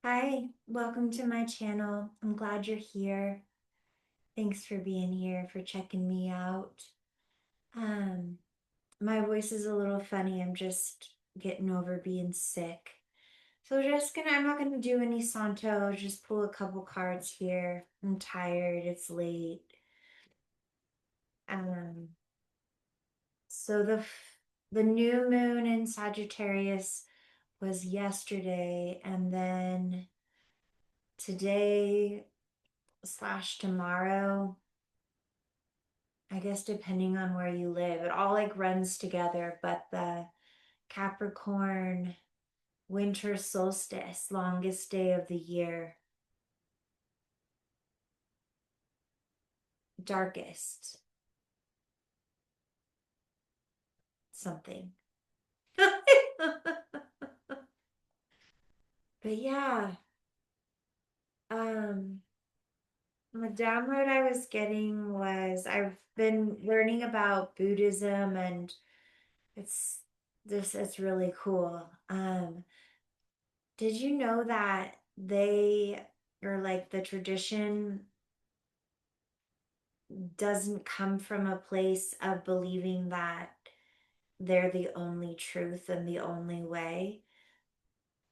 Hi, welcome to my channel. I'm glad you're here. Thanks for being here, for checking me out. Um, my voice is a little funny. I'm just getting over being sick. So I'm not gonna do any Santo, just pull a couple cards here. I'm tired, it's late. Um, so the new moon in Sagittarius was yesterday, and then today slash tomorrow, I guess depending on where you live, it all like runs together, but the Capricorn winter solstice, longest day of the year, darkest something. But yeah, um, the download I was getting was I've been learning about Buddhism, and it's it's really cool. Did you know that they or like the tradition doesn't come from a place of believing that they're the only truth and the only way?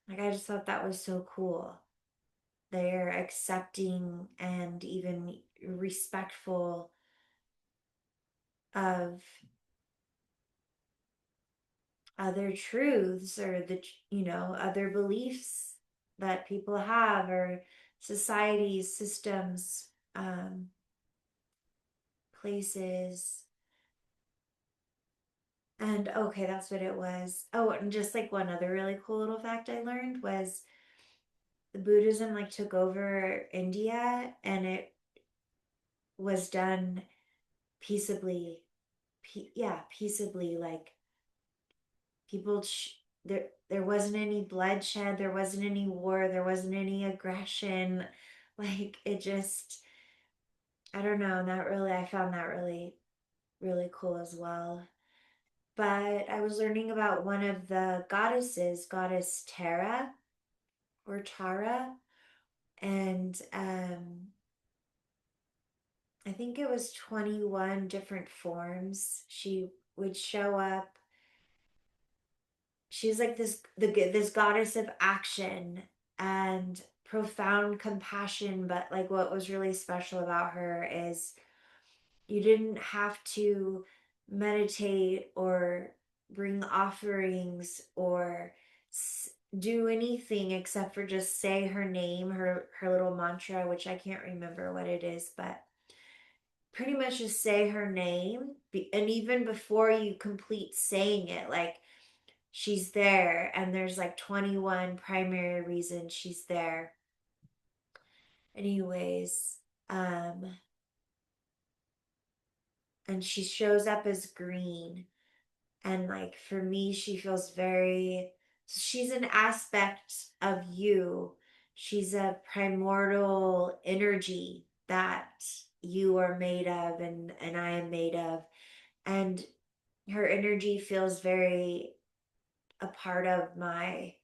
Like, I just thought that was so cool. They're accepting and even respectful of other truths or other beliefs that people have, or societies, systems, places. And okay, that's what it was. Oh, and just like one other really cool little fact I learned was the Buddhism like took over India, and it was done peaceably. Yeah, peaceably. Like people, there wasn't any bloodshed, there wasn't any war, there wasn't any aggression. Like it just, I don't know. I found that really, really cool as well. But I was learning about one of the goddesses, Goddess Tara or Tara, and I think it was 21 different forms she would show up. She's like this goddess of action and profound compassion, but like what was really special about her is you didn't have to meditate or bring offerings or do anything except for just say her name, her little mantra, which I can't remember what it is, but pretty much just say her name. And even before you complete saying it, like she's there, and there's like 21 primary reasons she's there. Anyways, um, and she shows up as green. And like for me, she feels very, she's an aspect of you. She's a primordial energy that you are made of, and I am made of. And her energy feels very a part of my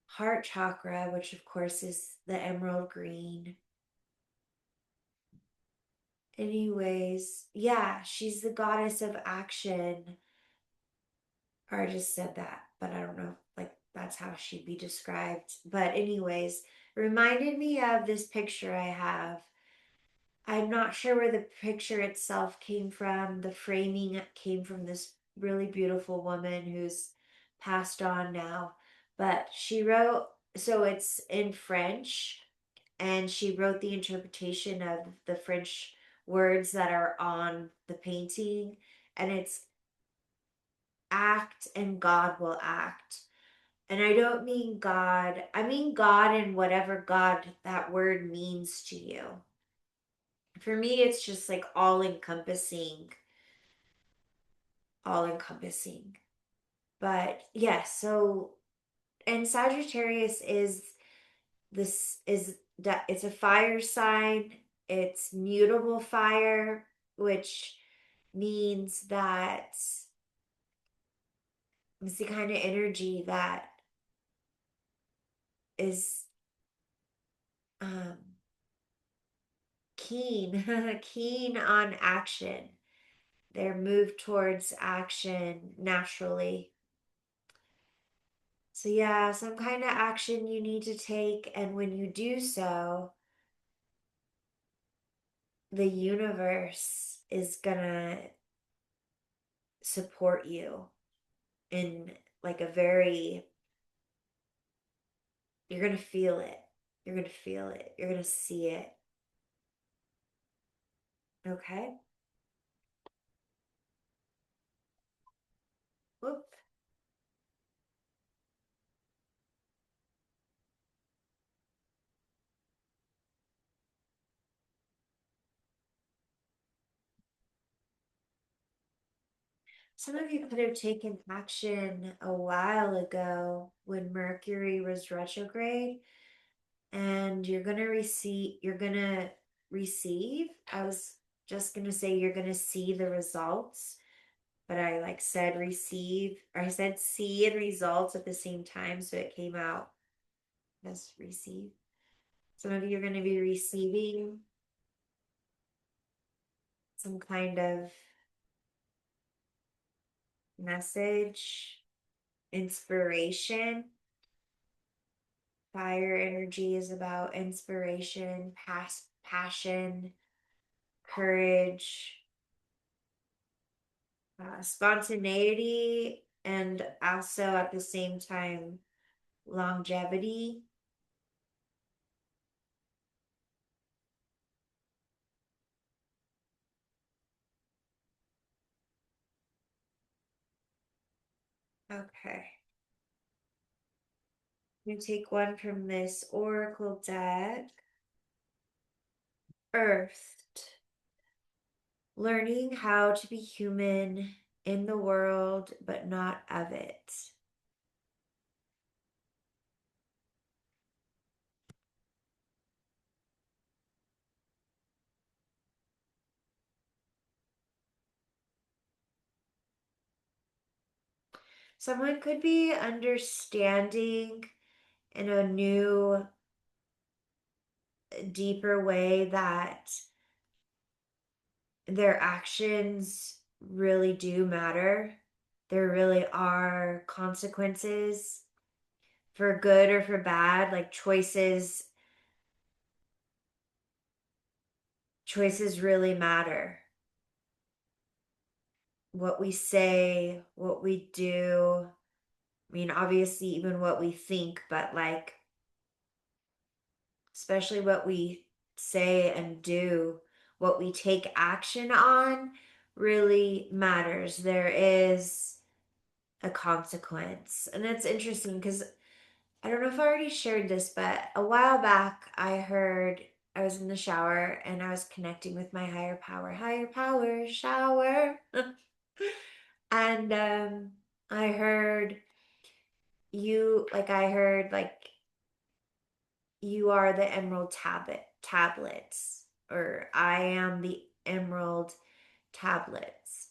heart chakra, which of course is the emerald green. Anyways, yeah, she's the goddess of action. Or I just said that, but I don't know, like that's how she'd be described. But anyways, it reminded me of this picture I have. I'm not sure where the picture itself came from. The framing came from this really beautiful woman who's passed on now. But she wrote, so it's in French, and she wrote the interpretation of the French words that are on the painting. And it's act and God will act. And I don't mean God, I mean God and whatever God that word means to you. For me, it's just like all encompassing, all encompassing. But yeah, so, and Sagittarius is this is that it's a fire sign, it's mutable fire, which means that it's the kind of energy that is um keen keen on action. They're moved towards action naturally. So yeah, some kind of action you need to take, and when you do so, the universe is gonna support you in like a very, you're gonna feel it. You're gonna feel it. You're gonna see it. Okay? Whoop. Some of you could have taken action a while ago when Mercury was retrograde, and you're gonna receive. I was just gonna say you're gonna see the results, but I like said receive, or I said see and results at the same time, so it came out as receive. Some of you are gonna be receiving some kind of message, inspiration. Fire energy is about inspiration, passion, courage, spontaneity, and also at the same time, longevity. Okay. You take one from this oracle deck. Earthed. Learning how to be human in the world, but not of it. Someone could be understanding in a new, deeper way that their actions really do matter. There really are consequences for good or for bad, like choices really matter. What we say, what we do, I mean, obviously, even what we think, but like, especially what we say and do, what we take action on really matters. There is a consequence. And it's interesting because I don't know if I already shared this, but a while back I was in the shower and I was connecting with my higher power, shower. And I heard I heard like you are the emerald tablets, or I am the emerald tablets.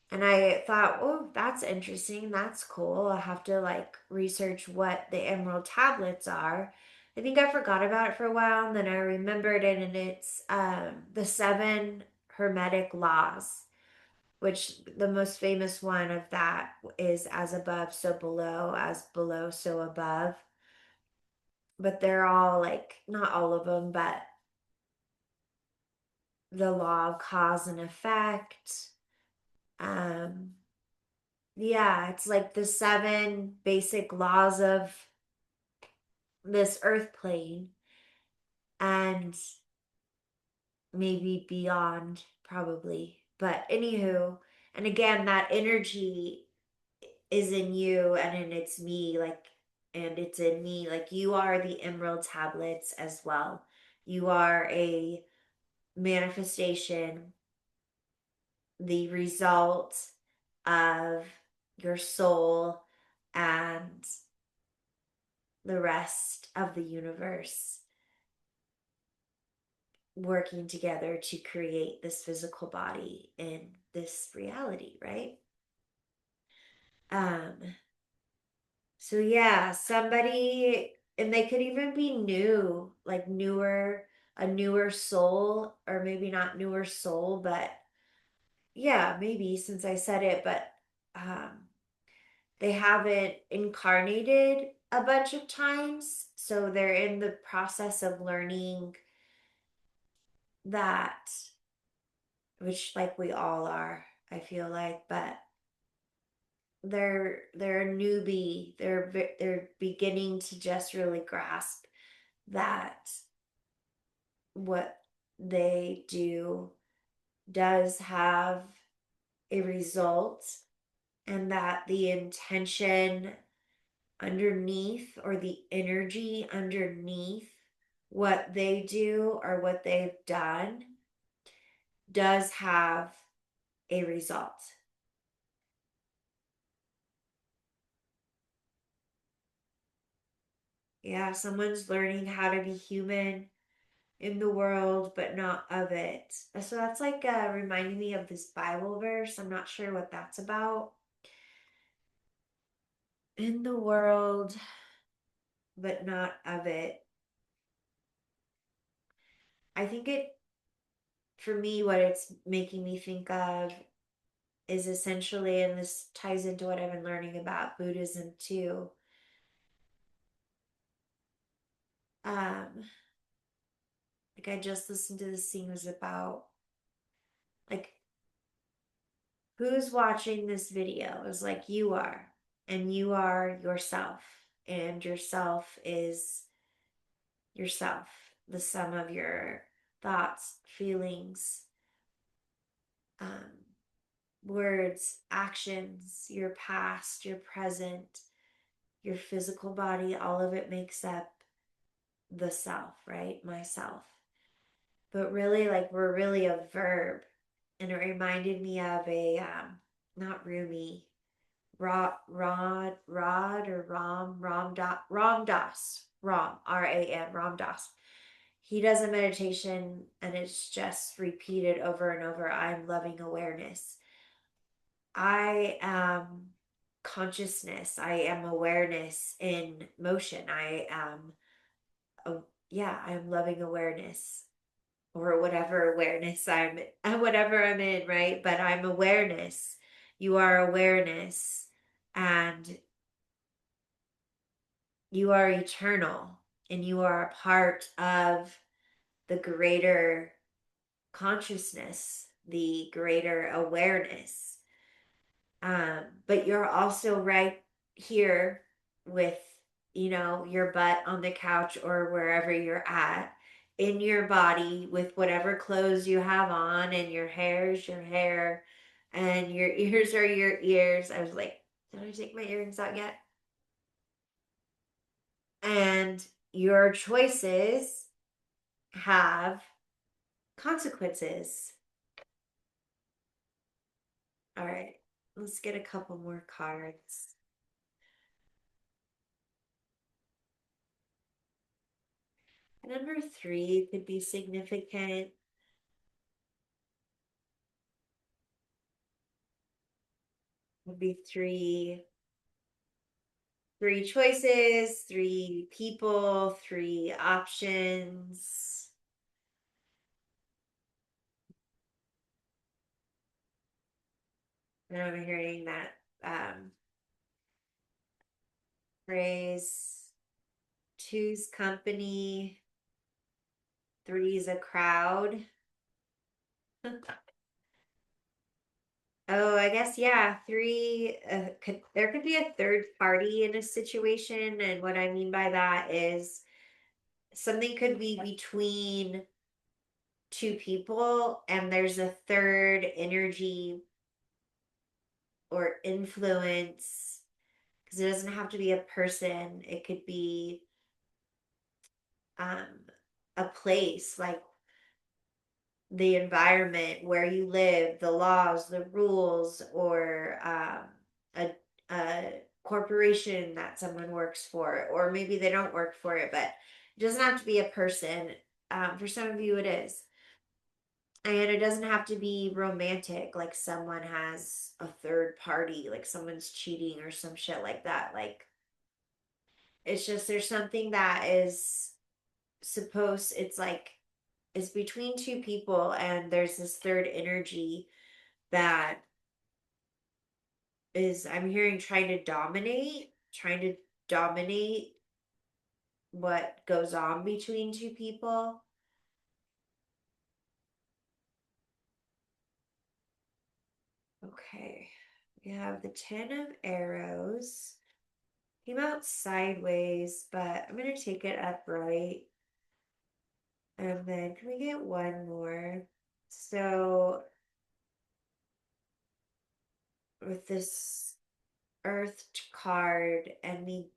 And I thought, oh, that's interesting. That's cool. I'll have to like research what the emerald tablets are. I think I forgot about it for a while, and then I remembered it, and it's the seven hermetic laws, which the most famous one of that is as above, so below, as below, so above. But they're all like, not all of them, but the law of cause and effect. Um, yeah, it's like the seven basic laws of this earth plane, and maybe beyond, probably. But anywho, and again, that energy is in you and in it's me, like, and it's in me. Like, you are the emerald tablets as well. You are a manifestation, the result of your soul and the rest of the universe working together to create this physical body in this reality, right? Um so yeah, somebody and they could even be new, like newer, a newer soul, or maybe not newer soul, but yeah, maybe since I said it, but um they haven't incarnated a bunch of times, so they're in the process of learning that, which like we all are, I feel like, but they're a newbie. They're beginning to just really grasp that what they do does have a result, and that the intention underneath, or the energy underneath what they do or what they've done, does have a result. Yeah, someone's learning how to be human in the world, but not of it. So that's like reminding me of this Bible verse. I'm not sure what that's about. In the world, but not of it. I think it, for me, what it's making me think of is essentially, and this ties into what I've been learning about Buddhism too. Um, like I just listened to this thing was about like who's watching this video is like you are, and you are yourself, and yourself is yourself, the sum of your thoughts, feelings, um, words, actions, your past, your present, your physical body, all of it makes up the self, right? Myself. But really, like, we're really a verb. And it reminded me of a, not Rumi, Rod or Ram Dass, Ram Dass. He does a meditation and it's just repeated over and over. I'm loving awareness. I am consciousness. I am awareness in motion. I am, yeah, I'm loving awareness, or whatever awareness whatever I'm in, right? But I'm awareness. You are awareness, and you are eternal, and you are a part of the greater consciousness, the greater awareness. But you're also right here with, your butt on the couch or wherever you're at, in your body with whatever clothes you have on, and your hair is your hair, and your ears are your ears. I was like, did I take my earrings out yet? And your choices have consequences. All right, let's get a couple more cards. Number three could be significant. Would be three choices, three people, three options. And I'm hearing that phrase: two's company, three's a crowd. Oh, I guess, yeah. Three, there could be a third party in a situation, and what I mean by that is something could be between two people, and there's a third energy or influence, because it doesn't have to be a person. It could be um, a place, like the environment where you live, the laws, the rules, or a corporation that someone works for, or maybe they don't work for it, but it doesn't have to be a person. For some of you, it is. And it doesn't have to be romantic, like someone has a third party, like someone's cheating or some shit like that. Like, It's just there's something that is supposed, it's like it's between two people, and there's this third energy that is, I'm hearing, trying to dominate what goes on between two people. Okay. We have the 10 of arrows. Came out sideways, but I'm going to take it upright. And then can we get one more? So with this earthed card and me,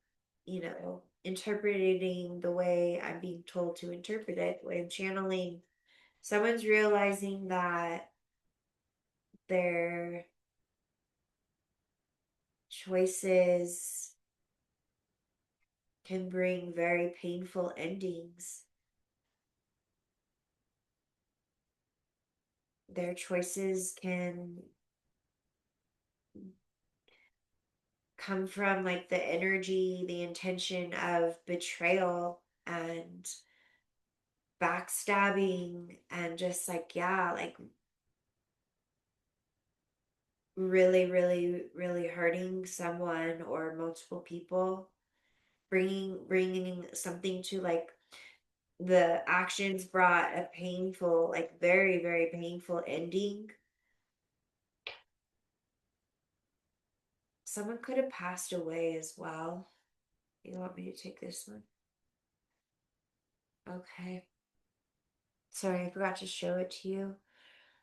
interpreting the way I'm being told to interpret it, the way I'm channeling, someone's realizing that their choices can bring very painful endings. Their choices can come from like the energy, the intention of betrayal and backstabbing, and just like, yeah, like really, really, really hurting someone or multiple people, bringing something to like, the actions brought a painful, like very, very painful ending. Someone could have passed away as well. You want me to take this one? Okay. Sorry, I forgot to show it to you.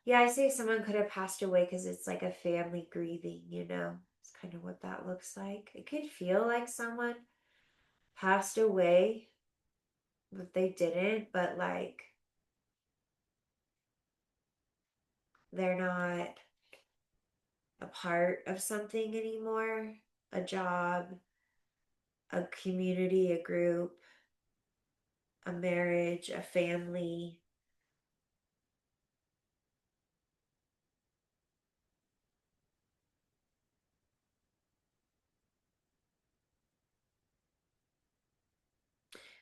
Yeah, I say someone could have passed away because it's like a family grieving, you know? It's kind of what that looks like. It could feel like someone passed away, but they didn't, but like they're not a part of something anymore, a job, a community, a group, a marriage, a family.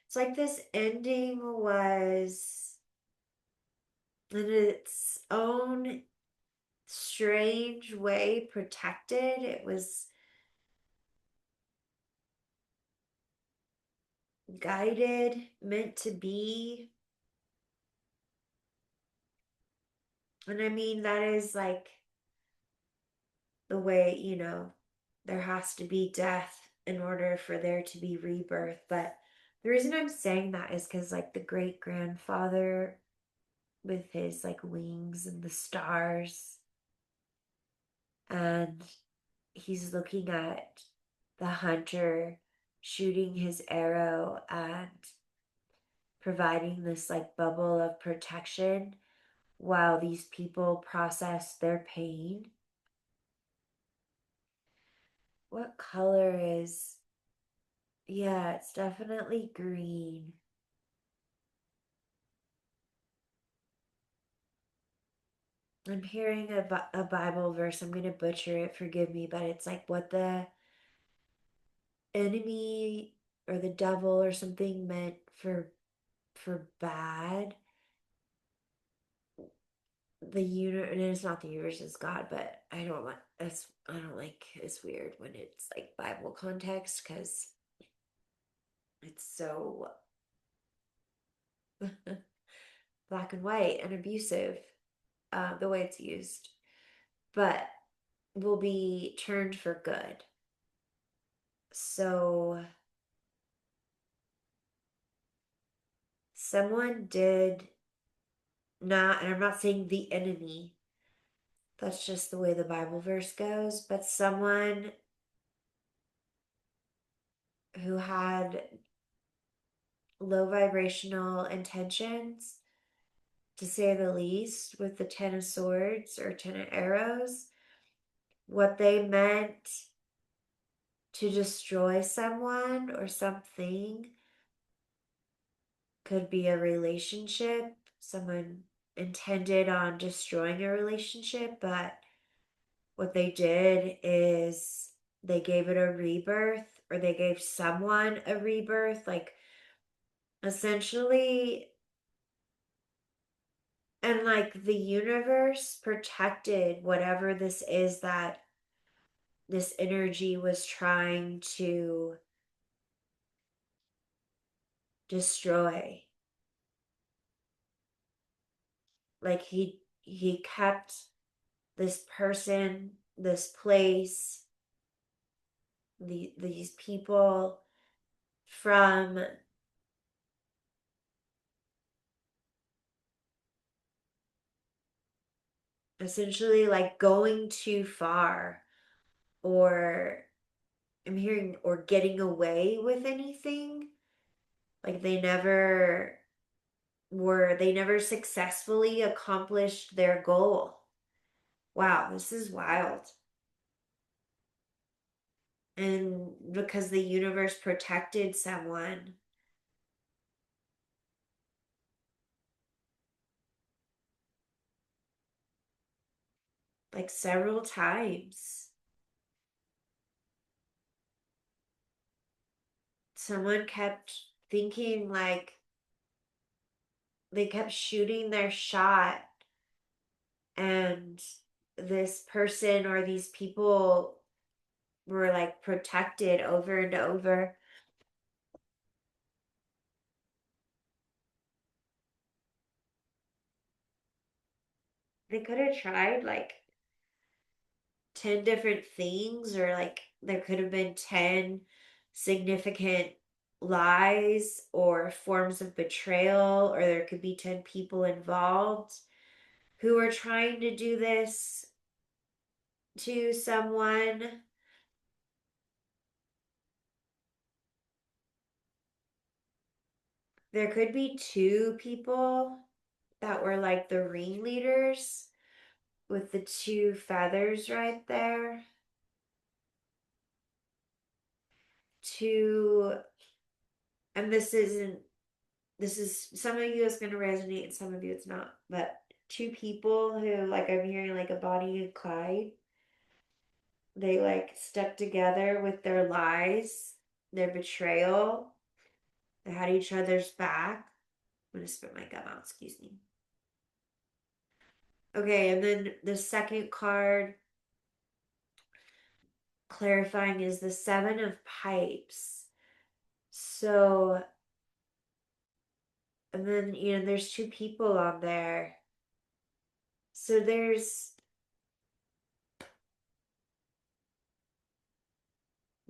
It's like this ending was in its own strange way protected. It was guided, meant to be. And I mean, that is like the way, there has to be death in order for there to be rebirth. But the reason I'm saying that is because, like, the great grandfather with his like wings and the stars, and he's looking at the hunter shooting his arrow and providing this like bubble of protection while these people process their pain. What color is, yeah, it's definitely green. I'm hearing a Bible verse. I'm going to butcher it, forgive me, but it's like what the enemy or the devil or something meant for bad, the universe, and it's not the universe, is God, but I don't like, it's weird when it's like Bible context because it's so black and white and abusive, the way it's used, but will be turned for good. So someone did not, and I'm not saying the enemy, that's just the way the Bible verse goes, but someone who had low vibrational intentions, to say the least, with the 10 of swords or 10 of arrows, what they meant to destroy someone or something could be a relationship. Someone intended on destroying a relationship, but what they did is they gave it a rebirth, or they gave someone a rebirth, like essentially. And like the universe protected whatever this is that this energy was trying to destroy. Like he kept this person, this place, these people from essentially like going too far, or I'm hearing, or getting away with anything. Like they never successfully accomplished their goal. Wow, this is wild. And because the universe protected someone like several times. Someone kept thinking like they kept shooting their shot, and this person or these people were like protected over and over. They could have tried like 10 different things, or like there could have been 10 significant lies or forms of betrayal, or there could be 10 people involved who are trying to do this to someone. There could be two people that were like the ringleaders with the two feathers right there. Two, and this is, some of you is going to resonate and some of you it's not, but two people who, like, I'm hearing like a Bonnie and Clyde. They like stuck together with their lies, their betrayal. They had each other's back. I'm gonna spit my gum out, excuse me. Okay, and then the second card clarifying is the Seven of Pipes. So, and then, there's two people on there. So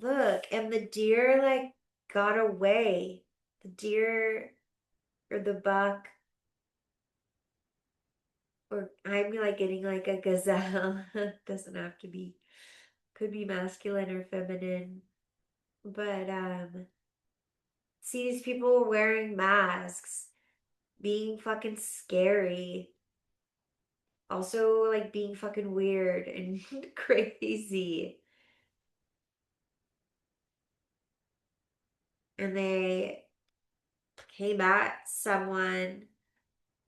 look, and the deer like got away. The deer or the buck, or I'm like getting like a gazelle. Doesn't have to be, could be masculine or feminine. But see, these people were wearing masks, being fucking scary. Also like being fucking weird and crazy. And they came at someone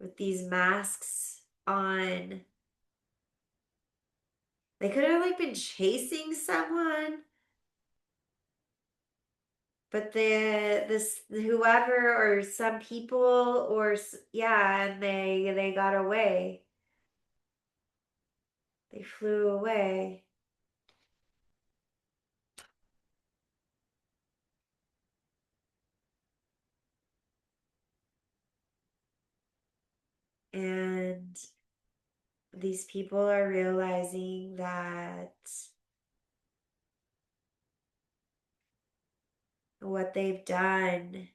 with these masks on. They could have like been chasing someone, but this whoever or some people, or yeah, and they got away. They flew away. And these people are realizing that what they've done,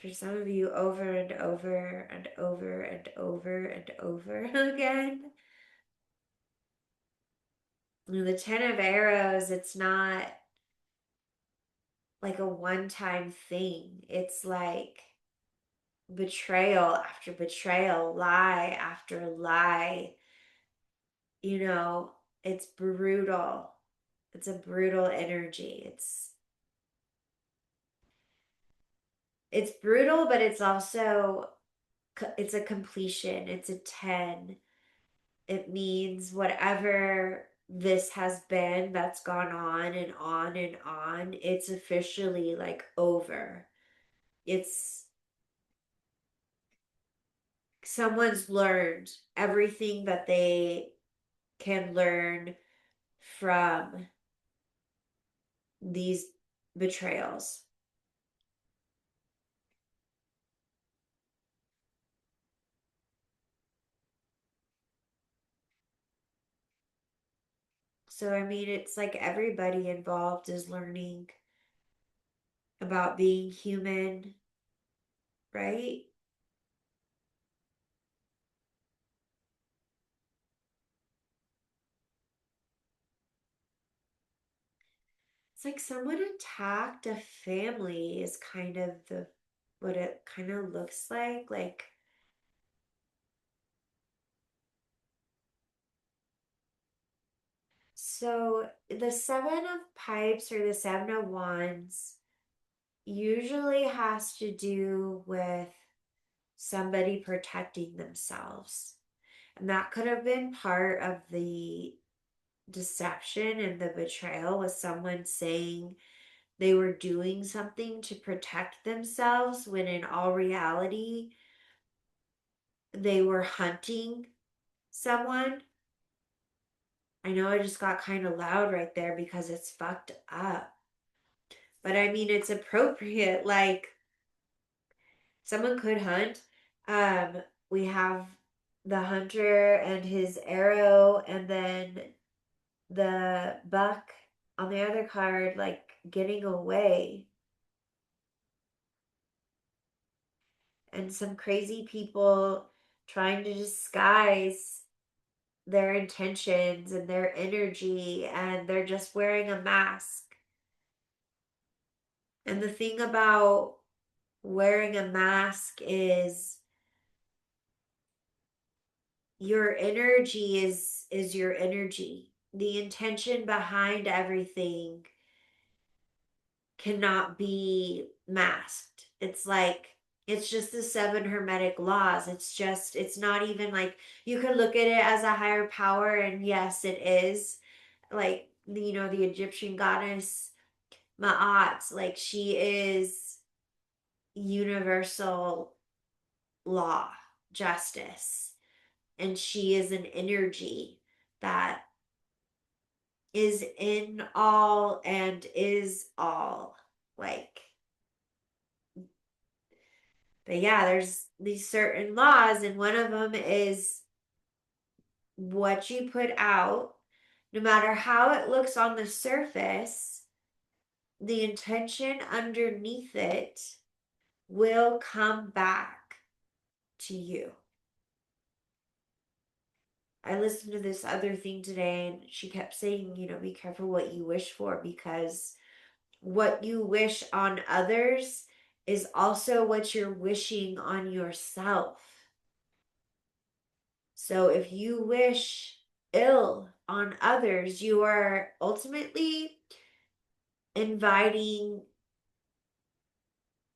for some of you, over and over and over and over and over again. The Ten of Arrows, it's not like a one-time thing. It's like betrayal after betrayal, lie after lie. You know, it's brutal. It's a brutal energy. It's brutal, but it's also, it's a completion. It's a 10. it means whatever this has been that's gone on and on and on, it's officially like over. It's someone's learned everything that they can learn from these betrayals. So, I mean, it's like everybody involved is learning about being human, right? It's like someone attacked a family is kind of the what it kind of looks like. Like, so the Seven of Pipes or the Seven of Wands usually has to do with somebody protecting themselves. And that could have been part of the deception and the betrayal with someone saying they were doing something to protect themselves when in all reality they were hunting someone. I know I just got kind of loud right there because it's fucked up. But I mean, it's appropriate. Like, someone could hunt. Um, we have the hunter and his arrow, and then the buck on the other card, like getting away. And some crazy people trying to disguise their intentions and their energy, and they're just wearing a mask. And the thing about wearing a mask is your energy is your energy. The intention behind everything cannot be masked. It's like it's just the seven hermetic laws. It's not even like you could look at it as a higher power, and yes, it is. Like, the Egyptian goddess Ma'at, like she is universal law, justice, and she is an energy that is in all and is all. Like, but yeah, there's these certain laws, and one of them is what you put out, no matter how it looks on the surface, the intention underneath it will come back to you. I listened to this other thing today, and she kept saying, be careful what you wish for, because what you wish on others is also what you're wishing on yourself. So if you wish ill on others, you are ultimately inviting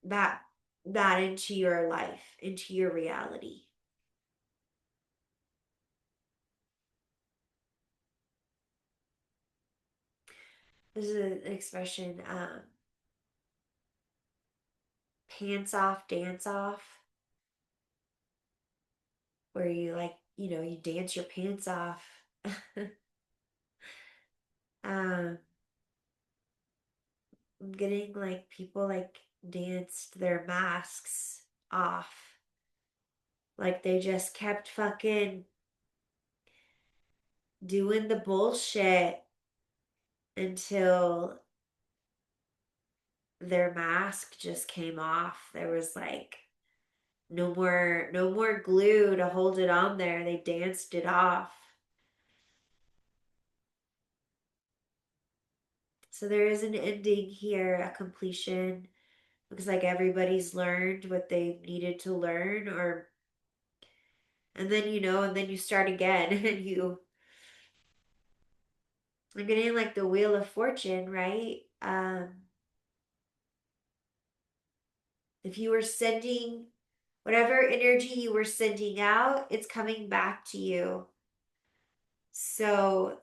that into your life, into your reality. This is an expression, pants off, dance off, where you like, you dance your pants off. um, I'm getting like people like danced their masks off. Like they just kept fucking doing the bullshit until their mask just came off. There was like no more glue to hold it on there. They danced it off. So there is an ending here, a completion. Looks like everybody's learned what they needed to learn, or and then and then you start again and I'm getting like the Wheel of Fortune, right? If you were sending whatever energy you were sending out, it's coming back to you. So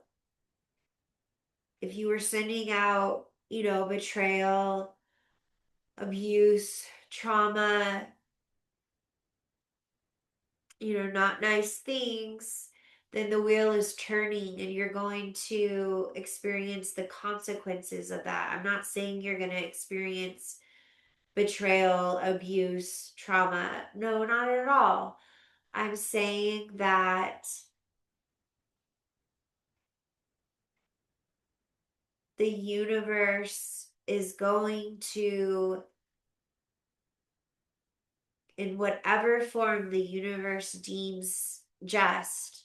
if you were sending out, betrayal, abuse, trauma, not nice things, then the wheel is turning and you're going to experience the consequences of that. I'm not saying you're going to experience betrayal, abuse, trauma. No, not at all. I'm saying that the universe is going to, in whatever form the universe deems just,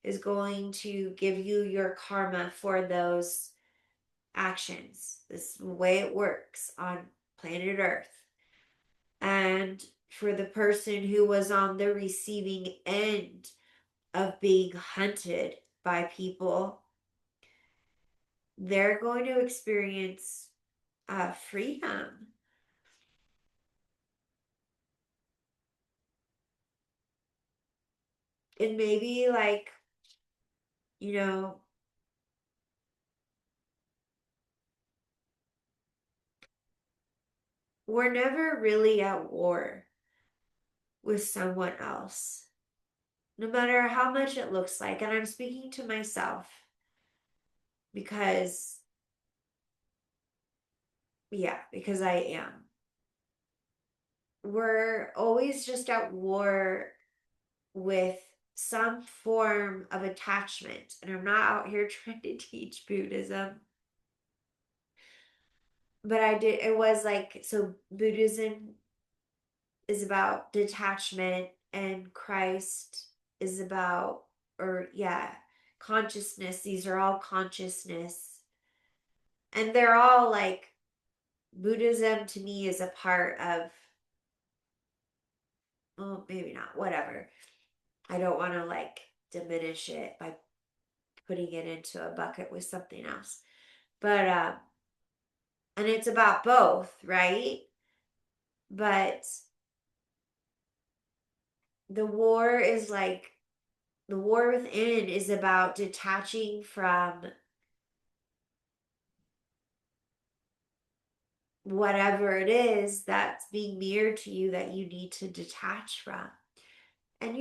is going to give you your karma for those actions. This is the way it works on planet Earth. And for the person who was on the receiving end of being hunted by people, they're going to experience freedom. And maybe, like, you know, we're never really at war with someone else, no matter how much it looks like. And I'm speaking to myself because, yeah, because I am. We're always just at war with some form of attachment. And I'm not out here trying to teach Buddhism. But it was like, so Buddhism is about detachment, and Christ is about, or yeah, consciousness. These are all consciousness. And they're all like, Buddhism to me is a part of, well, maybe not, whatever. I don't want to like diminish it by putting it into a bucket with something else. But and it's about both, right? But the war is like, the war within is about detaching from whatever it is that's being mirrored to you that you need to detach from. And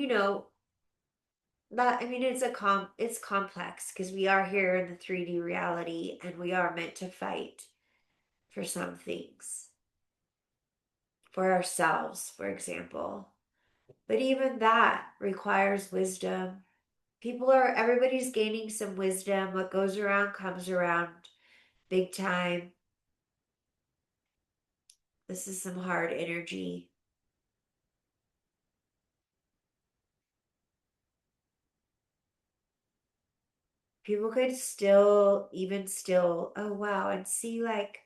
that, I mean, it's complex because we are here in the 3D reality and we are meant to fight for some things, for ourselves, for example. But even that requires wisdom. Everybody's gaining some wisdom. What goes around comes around big time. This is some hard energy. People could still, oh wow, and see, like,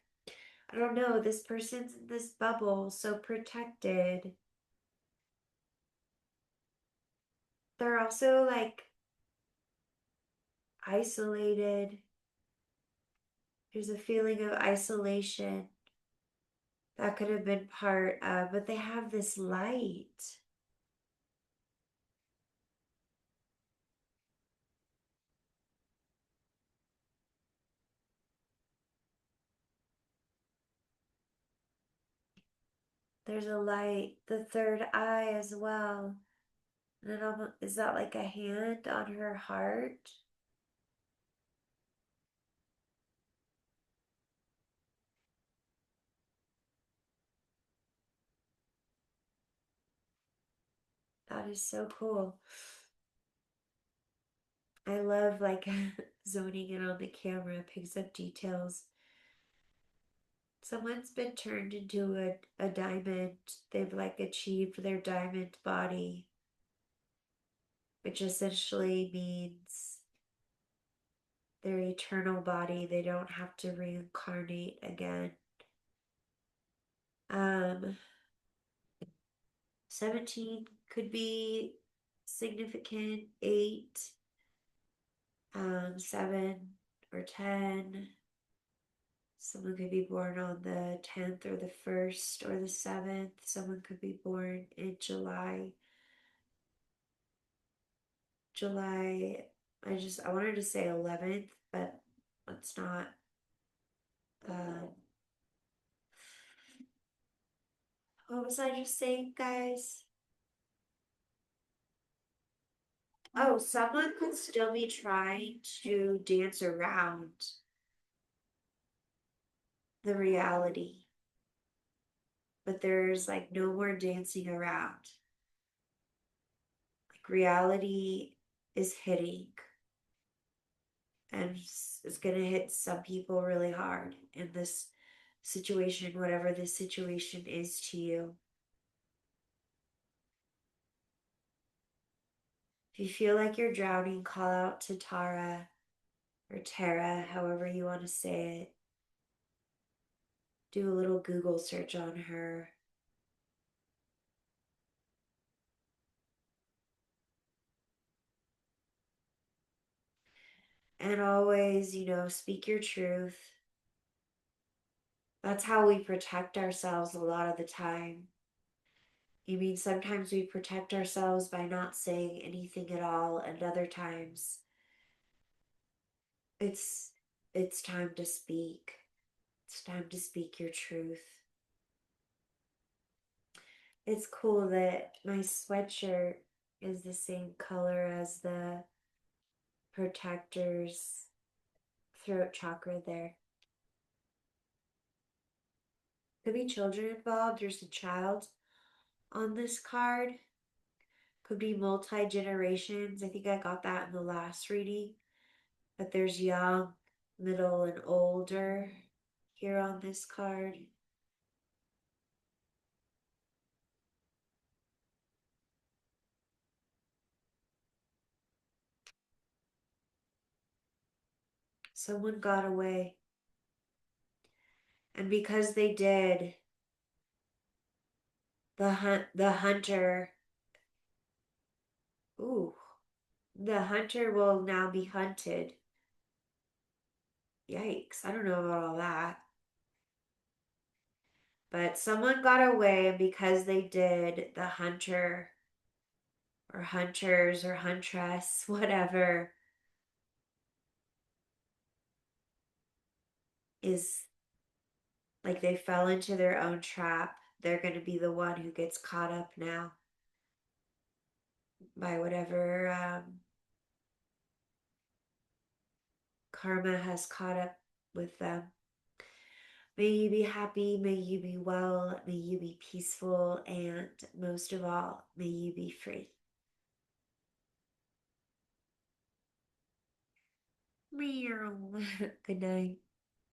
I don't know, this person's in this bubble, so protected. They're also like isolated. There's a feeling of isolation that could have been part of, but they have this light. There's a light, the third eye as well. And it almost, is that like a hand on her heart? That is so cool. I love like zoning in on the camera, picks up details. Someone's been turned into a diamond. They've like achieved their diamond body, which essentially means their eternal body. They don't have to reincarnate again. Um, 17 could be significant, 8, 7 or 10. Someone could be born on the 10th or the 1st or the 7th. Someone could be born in July. I wanted to say 11th, but it's not. Uh, what was I just saying, guys? Oh, someone could still be trying to dance around the reality, but there's like no more dancing around. Like reality is hitting, and it's gonna hit some people really hard in this situation, whatever this situation is to you. If you feel like you're drowning, call out to Tara or Tara, however you want to say it. Do a little Google search on her. And always, speak your truth. That's how we protect ourselves a lot of the time. You mean sometimes we protect ourselves by not saying anything at all, and other times it's it's time to speak. It's time to speak your truth. It's cool that my sweatshirt is the same color as the protector's throat chakra there. Could be children involved. There's a child on this card. Could be multi generations. I think I got that in the last reading. But there's young, middle, and older here on this card. Someone got away. And because they did, the hunter, ooh, the hunter will now be hunted. Yikes, I don't know about all that. But someone got away, and because they did, the hunter or hunters or huntress, whatever, is like they fell into their own trap. They're going to be the one who gets caught up now by whatever karma has caught up with them. May you be happy, may you be well, may you be peaceful, and most of all, may you be free. Meow. Good night.